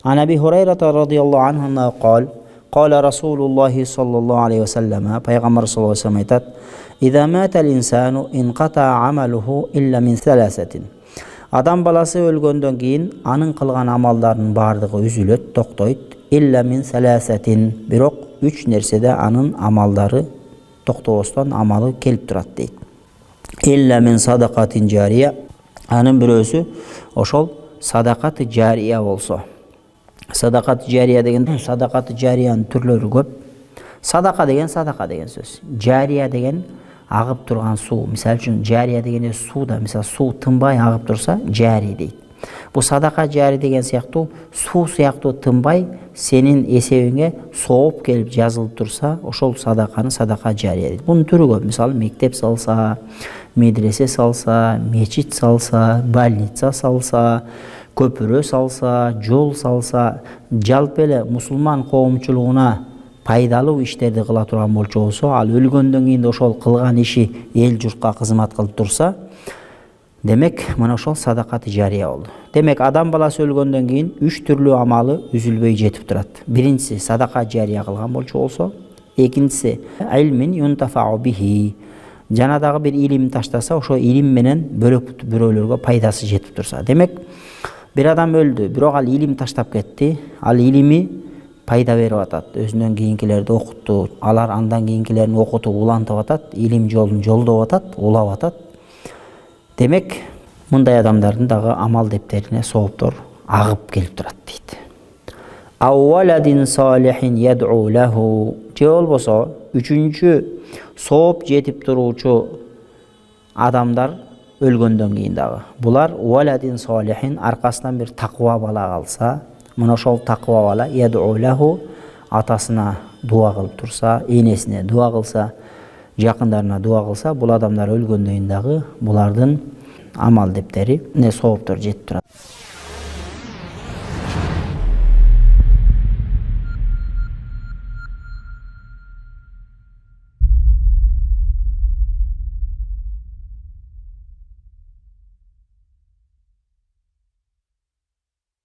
An Abi Hurayra radhiyallahu anhu قال قال رسول الله صلى الله عليه وسلم Peygamber sallallahu aleyhi ve sellem aytadi: "İza matal insanu inqata amaluhu illa min salasatin." Адам баласы өлгөндөн кийин анын кылган амалдарынын бардыгы үзүлөт, токтойт. Illa min salasatin. Бирок 3 нерседе анын амалдары токтобостон амалы келип турат дейт. Illa min sadaqatin jariya. Анын бирөөсү ошол садакаты жария болсо. Садакаты жария деген, садакаты жариянын түрлөрү көп. Садака деген сөз. Жария деген агып турган суу. Мисалы үчүн жария деген сууда, мисалы суу тынбай агып турса, жари дейт. Бу садака жари деген сыяктуу суу сыяктуу тынбай сенин эсебиңе сооп келип жазылып турса, ошол садаканы садака жария дейт. Бунун түрү көп. Мисалы мектеп салса, медресе салса, мечит салса, больница салса, көпүрө салса, жол салса, жалпы эле мусулман коомчулугуна пайдалуу иштерди кыла турган болсо, ал өлгөндөн кийин ошол кылган иши эл журтка кызмат кылып турса, демек мына ошол садакаты жария болду. Демек адам баласы өлгөндөн кийин 3 түрлүү амалы үзүлбөй жетип турат. Биринчиси садака жария кылган болсо, экинчиси илмин юнтафау бихи. Жана дагы бир илим таштаса, ошо илим менен бөлөк бирөөлөргө пайдасы жетип турса. Демек бир адам өлдү, бирок ал илим таштап кетти. Ал илими пайда берип атат. Өзүнөн кийинкилерди окутту. Алар андан кийинкилерин окутуп улантып атат, илим жолун жолдоп атат, улап атат. Демек мындай адамдардын дагы амал дептерине сооптор агып келип турат дейт. Авваладин салихин яд'у лаху. Же болбосо үчүнчү сооп жетип туруучу адамдар өлгөндөн кийин дагы. Булар валадин салихин аркасынан бир таква бала калса, мына ошол таква бала яд'у лаху атасына дуа кылып турса, энесине дуа кылса, жакындарына дуа кылса, бул адамдар өлгөндөн кийин дагы булардын амал дептери сооптор жетип турат.